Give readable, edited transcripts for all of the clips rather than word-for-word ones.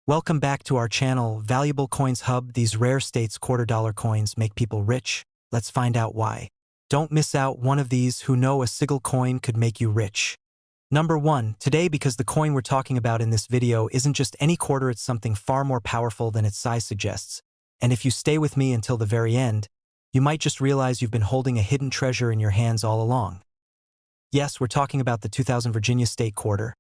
Welcome back to our channel, Valuable Coins Hub. These rare states $quarter coins make people rich. Let's find out why. Don't miss out one of these who know a single coin could make you rich. Number 1, today, because the coin we're talking about in this video isn't just any quarter, it's something far more powerful than its size suggests. And if you stay with me until the very end, you might just realize you've been holding a hidden treasure in your hands all along. Yes, we're talking about the 2000 Virginia State Quarter.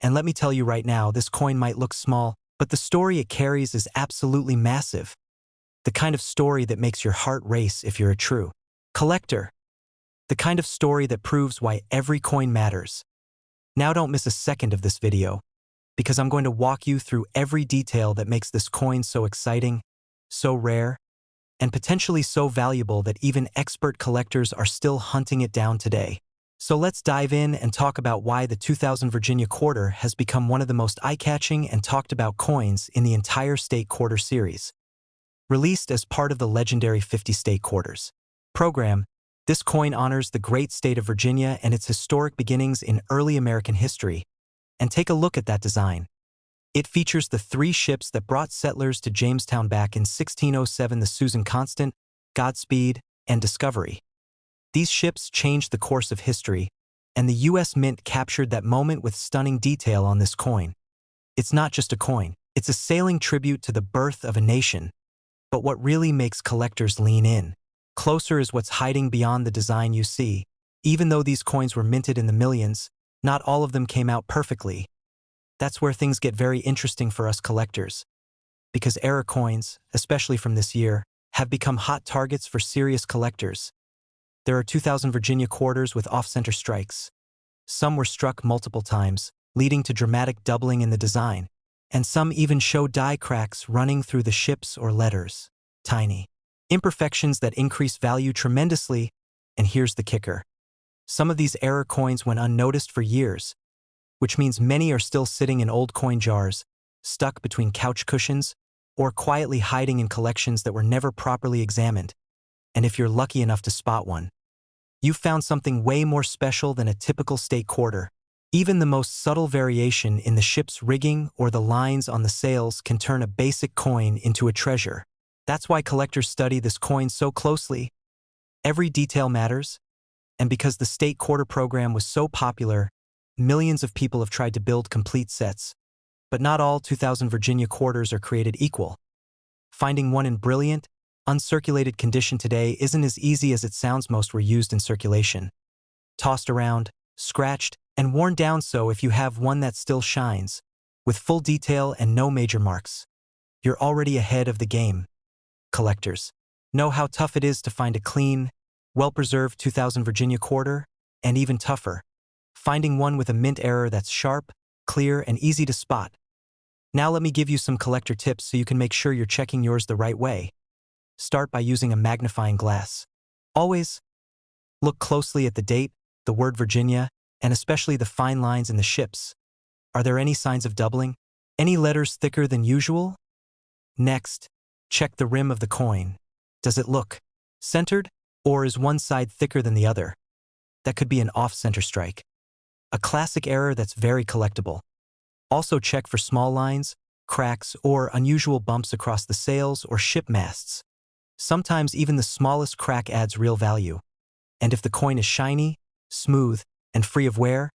And let me tell you right now, this coin might look small, but the story it carries is absolutely massive. The kind of story that makes your heart race if you're a true collector. The kind of story that proves why every coin matters. Now don't miss a second of this video, because I'm going to walk you through every detail that makes this coin so exciting, so rare, and potentially so valuable that even expert collectors are still hunting it down today. So let's dive in and talk about why the 2000 Virginia Quarter has become one of the most eye-catching and talked about coins in the entire State Quarter series. Released as part of the legendary 50 State Quarters program, this coin honors the great state of Virginia and its historic beginnings in early American history. And take a look at that design. It features the 3 ships that brought settlers to Jamestown back in 1607: the Susan Constant, Godspeed, and Discovery. These ships changed the course of history, and the U.S. Mint captured that moment with stunning detail on this coin. It's not just a coin, it's a sailing tribute to the birth of a nation. But what really makes collectors lean in closer is what's hiding beyond the design you see. Even though these coins were minted in the millions, not all of them came out perfectly. That's where things get very interesting for us collectors. Because error coins, especially from this year, have become hot targets for serious collectors. There are 2000 Virginia quarters with off-center strikes. Some were struck multiple times, leading to dramatic doubling in the design, and some even show die cracks running through the ships or letters. Tiny imperfections that increase value tremendously. And here's the kicker. Some of these error coins went unnoticed for years, which means many are still sitting in old coin jars, stuck between couch cushions, or quietly hiding in collections that were never properly examined. And if you're lucky enough to spot one, you've found something way more special than a typical state quarter. Even the most subtle variation in the ship's rigging or the lines on the sails can turn a basic coin into a treasure. That's why collectors study this coin so closely. Every detail matters, and because the state quarter program was so popular, millions of people have tried to build complete sets. But not all 2000 Virginia quarters are created equal. Finding one in brilliant, uncirculated condition today isn't as easy as it sounds. Most were used in circulation, tossed around, scratched, and worn down. So if you have one that still shines, with full detail and no major marks, you're already ahead of the game. Collectors know how tough it is to find a clean, well-preserved 2000 Virginia quarter, and even tougher, finding one with a mint error that's sharp, clear, and easy to spot. Now let me give you some collector tips so you can make sure you're checking yours the right way. Start by using a magnifying glass. Always look closely at the date, the word Virginia, and especially the fine lines in the ships. Are there any signs of doubling? Any letters thicker than usual? Next, check the rim of the coin. Does it look centered, or is one side thicker than the other? That could be an off-center strike, a classic error that's very collectible. Also check for small lines, cracks, or unusual bumps across the sails or ship masts. Sometimes even the smallest crack adds real value. And if the coin is shiny, smooth, and free of wear,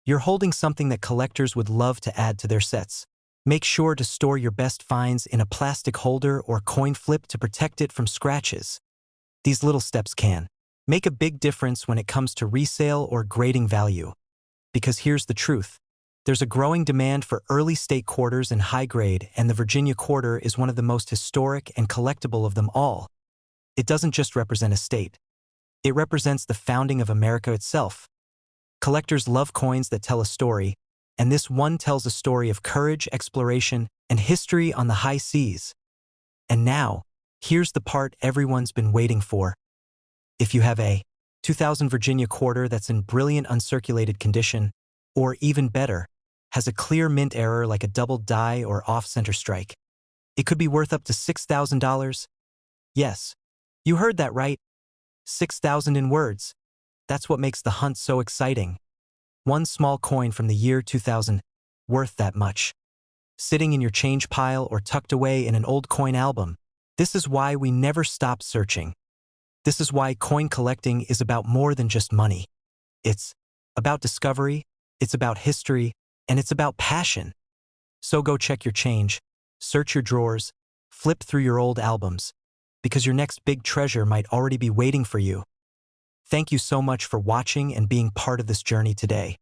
you're holding something that collectors would love to add to their sets. Make sure to store your best finds in a plastic holder or coin flip to protect it from scratches. These little steps can make a big difference when it comes to resale or grading value. Because here's the truth. There's a growing demand for early state quarters in high grade, and the Virginia Quarter is one of the most historic and collectible of them all. It doesn't just represent a state. It represents the founding of America itself. Collectors love coins that tell a story, and this one tells a story of courage, exploration, and history on the high seas. And now, here's the part everyone's been waiting for. If you have a 2000 Virginia Quarter that's in brilliant uncirculated condition, or even better, has a clear mint error like a double die or off-center strike, it could be worth up to $6,000. Yes, you heard that right. 6,000 in words. That's what makes the hunt so exciting. One small coin from the year 2000, worth that much. sitting in your change pile or tucked away in an old coin album. This is why we never stop searching. This is why coin collecting is about more than just money. It's about discovery, it's about history, and it's about passion. So go check your change, search your drawers, flip through your old albums, because your next big treasure might already be waiting for you. Thank you so much for watching and being part of this journey today.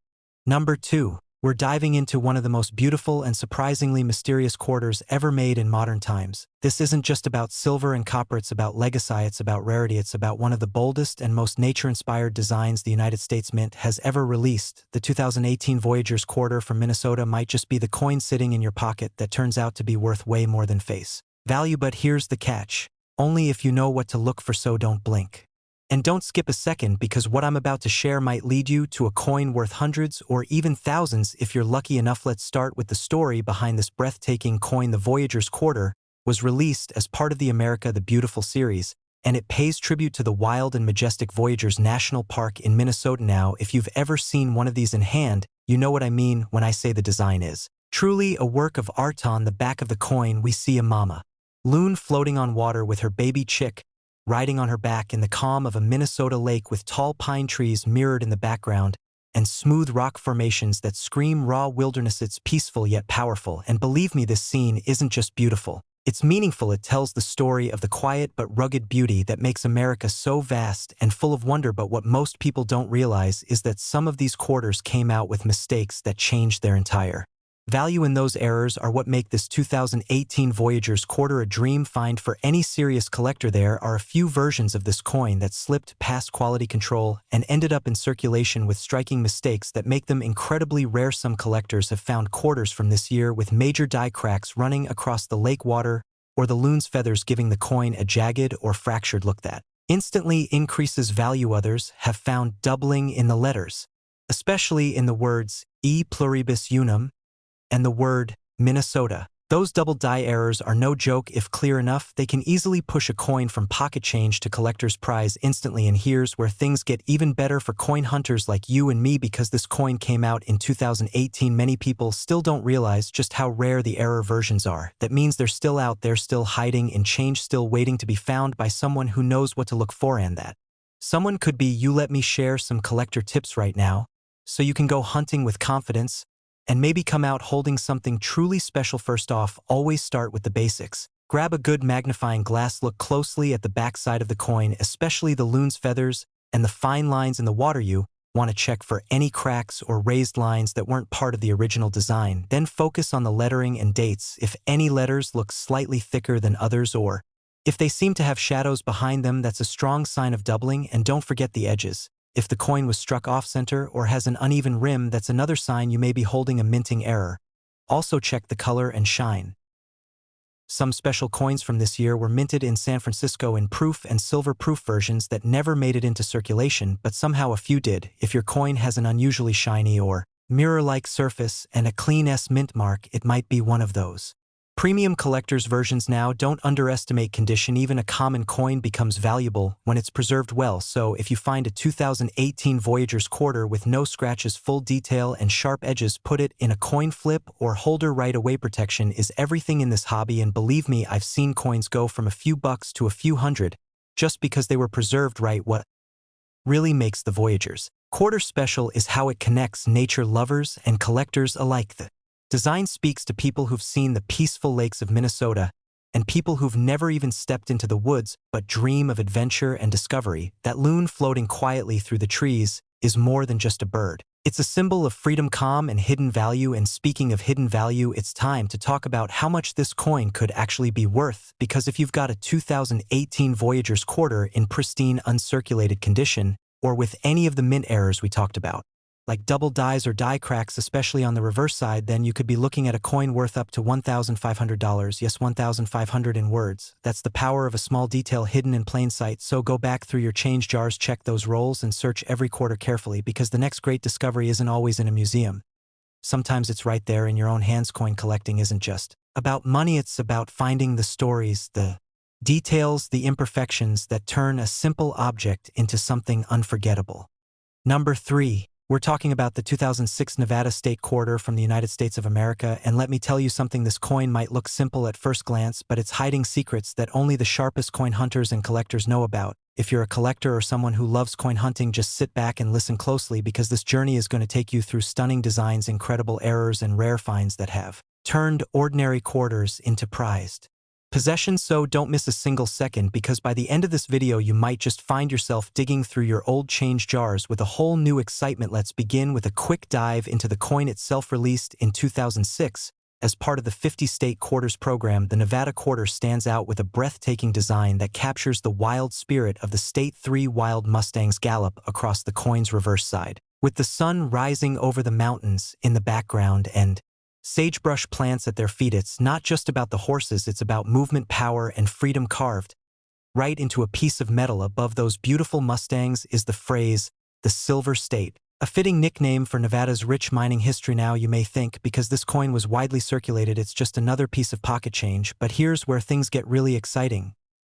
Number 2. We're diving into one of the most beautiful and surprisingly mysterious quarters ever made in modern times. This isn't just about silver and copper, it's about legacy, it's about rarity, it's about one of the boldest and most nature-inspired designs the United States Mint has ever released. The 2018 Voyagers Quarter from Minnesota might just be the coin sitting in your pocket that turns out to be worth way more than face value, but here's the catch. Only if you know what to look for, so don't blink. And don't skip a second, because what I'm about to share might lead you to a coin worth hundreds or even thousands if you're lucky enough. Let's start with the story behind this breathtaking coin. The Voyagers Quarter was released as part of the America the Beautiful series, and it pays tribute to the wild and majestic Voyagers National Park in Minnesota. Now, if you've ever seen one of these in hand, you know what I mean when I say the design is truly a work of art. On the back of the coin, we see a mama loon floating on water with her baby chick riding on her back in the calm of a Minnesota lake, with tall pine trees mirrored in the background and smooth rock formations that scream raw wilderness. It's peaceful yet powerful, and believe me, this scene isn't just beautiful. It's meaningful. It tells the story of the quiet but rugged beauty that makes America so vast and full of wonder. But what most people don't realize is that some of these quarters came out with mistakes that changed their entire value, and those errors are what make this 2018 Voyagers Quarter a dream find for any serious collector. There are a few versions of this coin that slipped past quality control and ended up in circulation with striking mistakes that make them incredibly rare. Some collectors have found quarters from this year with major die cracks running across the lake water, or the loon's feathers giving the coin a jagged or fractured look that instantly increases value. Others have found doubling in the letters, especially in the words E pluribus unum and the word Minnesota. Those double die errors are no joke. If clear enough, they can easily push a coin from pocket change to collector's prize instantly. And here's where things get even better for coin hunters like you and me. Because this coin came out in 2018, many people still don't realize just how rare the error versions are. That means they're still out there, still hiding in change, still waiting to be found by someone who knows what to look for. And that someone could be you. Let me share some collector tips right now, so you can go hunting with confidence and maybe come out holding something truly special. First off, always start with the basics. Grab a good magnifying glass, look closely at the backside of the coin, especially the loon's feathers and the fine lines in the water. You want to check for any cracks or raised lines that weren't part of the original design. Then focus on the lettering and dates. If any letters look slightly thicker than others, or if they seem to have shadows behind them, that's a strong sign of doubling. And don't forget the edges. If the coin was struck off-center or has an uneven rim, that's another sign you may be holding a minting error. Also check the color and shine. Some special coins from this year were minted in San Francisco in proof and silver proof versions that never made it into circulation, but somehow a few did. If your coin has an unusually shiny or mirror-like surface and a clean S mint mark, it might be one of those premium collector's versions. Now, don't underestimate condition. Even a common coin becomes valuable when it's preserved well. So if you find a 2018 Voyagers Quarter with no scratches, full detail, and sharp edges, put it in a coin flip or holder right away. Protection is everything in this hobby, and believe me, I've seen coins go from a few bucks to a few hundred just because they were preserved right. What really makes the Voyagers Quarter special is how it connects nature lovers and collectors alike. The design speaks to people who've seen the peaceful lakes of Minnesota and people who've never even stepped into the woods but dream of adventure and discovery. That loon floating quietly through the trees is more than just a bird. It's a symbol of freedom, calm, and hidden value. And speaking of hidden value, it's time to talk about how much this coin could actually be worth. Because if you've got a 2018 Voyagers Quarter in pristine, uncirculated condition, or with any of the mint errors we talked about, like double dies or die cracks, especially on the reverse side, then you could be looking at a coin worth up to $1,500. Yes, 1,500 in words. That's the power of a small detail hidden in plain sight. So go back through your change jars, check those rolls, and search every quarter carefully, because the next great discovery isn't always in a museum. Sometimes it's right there in your own hands. Coin collecting isn't just about money, it's about finding the stories, the details, the imperfections that turn a simple object into something unforgettable. Number 3. We're talking about the 2006 Nevada State Quarter from the United States of America, and let me tell you something, this coin might look simple at first glance, but it's hiding secrets that only the sharpest coin hunters and collectors know about. If you're a collector or someone who loves coin hunting, just sit back and listen closely, because this journey is going to take you through stunning designs, incredible errors, and rare finds that have turned ordinary quarters into prized possessions. So don't miss a single second, because by the end of this video you might just find yourself digging through your old change jars with a whole new excitement. Let's begin with a quick dive into the coin itself. Released in 2006 as part of the 50 State Quarters program, the Nevada Quarter stands out with a breathtaking design that captures the wild spirit of the state. 3 wild Mustangs gallop across the coin's reverse side, with the sun rising over the mountains in the background and sagebrush plants at their feet. It's not just about the horses, it's about movement, power, and freedom. Carved right into a piece of metal above those beautiful Mustangs is the phrase, "the Silver State," a fitting nickname for Nevada's rich mining history. Now you may think, because this coin was widely circulated, it's just another piece of pocket change, but here's where things get really exciting.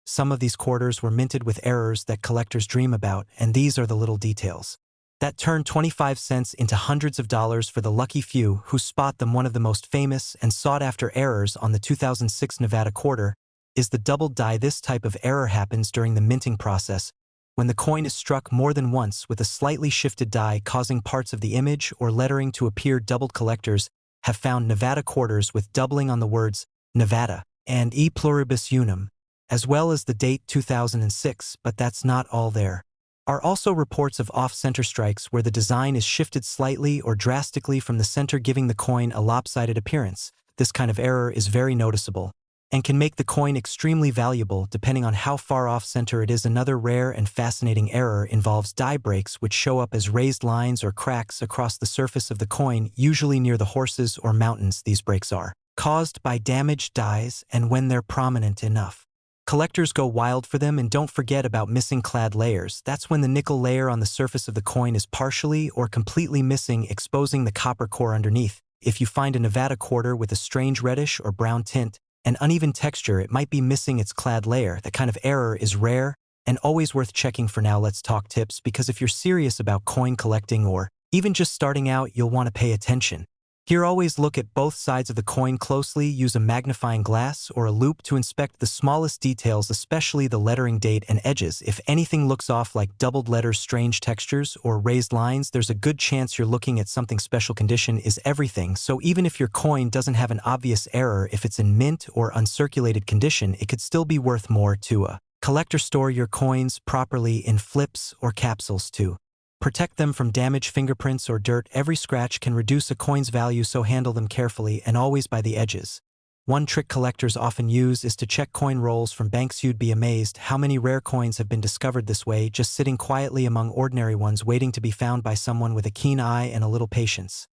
Some of these quarters were minted with errors that collectors dream about, and these are the little details that turn 25 cents into hundreds of dollars for the lucky few who spot them. One of the most famous and sought-after errors on the 2006 Nevada Quarter is the doubled die. This type of error happens during the minting process, when the coin is struck more than once with a slightly shifted die, causing parts of the image or lettering to appear doubled. Collectors have found Nevada quarters with doubling on the words Nevada and E pluribus unum, as well as the date 2006, but that's not all. There are also reports of off-center strikes where the design is shifted slightly or drastically from the center, giving the coin a lopsided appearance. This kind of error is very noticeable and can make the coin extremely valuable depending on how far off-center it is. Another rare and fascinating error involves die breaks, which show up as raised lines or cracks across the surface of the coin, usually near the horses or mountains. These breaks are caused by damaged dies, and when they're prominent enough, collectors go wild for them. And don't forget about missing clad layers. That's when the nickel layer on the surface of the coin is partially or completely missing, exposing the copper core underneath. If you find a Nevada quarter with a strange reddish or brown tint and uneven texture, it might be missing its clad layer. That kind of error is rare and always worth checking for. Now let's talk tips, because if you're serious about coin collecting or even just starting out, you'll want to pay attention. Here, always look at both sides of the coin closely. Use a magnifying glass or a loupe to inspect the smallest details, especially the lettering, date, and edges. If anything looks off, like doubled letters, strange textures, or raised lines, there's a good chance you're looking at something special. Condition is everything, so even if your coin doesn't have an obvious error, if it's in mint or uncirculated condition, it could still be worth more to a collector. Store your coins properly in flips or capsules to protect them from damage, fingerprints, or dirt. Every scratch can reduce a coin's value, so handle them carefully and always by the edges. One trick collectors often use is to check coin rolls from banks. You'd be amazed how many rare coins have been discovered this way, just sitting quietly among ordinary ones, waiting to be found by someone with a keen eye and a little patience.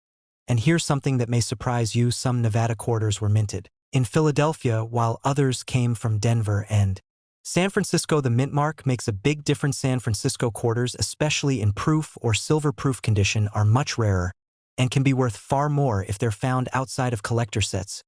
And here's something that may surprise you: some Nevada quarters were minted in Philadelphia, while others came from Denver and San Francisco. The mint mark makes a big difference. San Francisco quarters, especially in proof or silver-proof condition, are much rarer and can be worth far more if they're found outside of collector sets.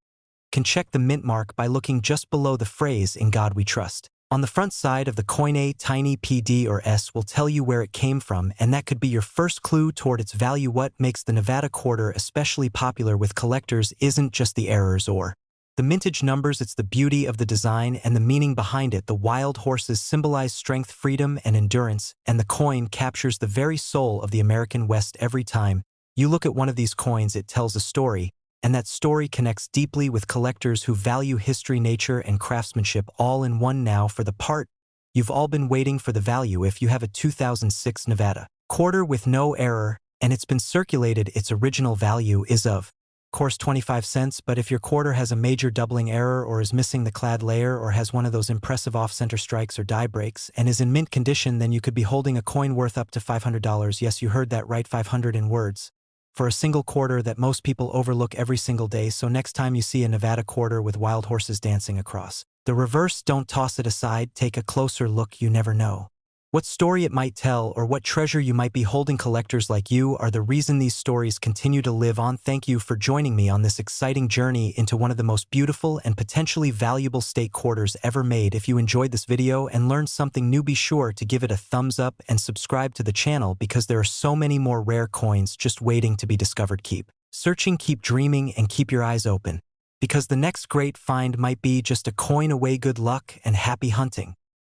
Can check the mint mark by looking just below the phrase "In God We Trust" on the front side of the coin. A tiny PD or S will tell you where it came from, and that could be your first clue toward its value. What makes the Nevada quarter especially popular with collectors isn't just the errors or the mintage numbers, it's the beauty of the design and the meaning behind it. The wild horses symbolize strength, freedom, and endurance, and the coin captures the very soul of the American West. Every time you look at one of these coins, it tells a story, and that story connects deeply with collectors who value history, nature, and craftsmanship all in one. Now for the part you've all been waiting for, the value. If you have a 2006 Nevada quarter with no error and it's been circulated, its original value is of course 25 cents, but if your quarter has a major doubling error or is missing the clad layer or has one of those impressive off-center strikes or die breaks and is in mint condition, then you could be holding a coin worth up to $500. Yes, you heard that right, 500 in words, for a single quarter that most people overlook every single day. So next time you see a Nevada quarter with wild horses dancing across the reverse, don't toss it aside. Take a closer look. You never know What story it might tell or what treasure you might be holding. Collectors like you are the reason these stories continue to live on. Thank you for joining me on this exciting journey into one of the most beautiful and potentially valuable state quarters ever made. If you enjoyed this video and learned something new, be sure to give it a thumbs up and subscribe to the channel because there are so many more rare coins just waiting to be discovered. Keep searching, keep dreaming, and keep your eyes open because the next great find might be just a coin away. Good luck and happy hunting.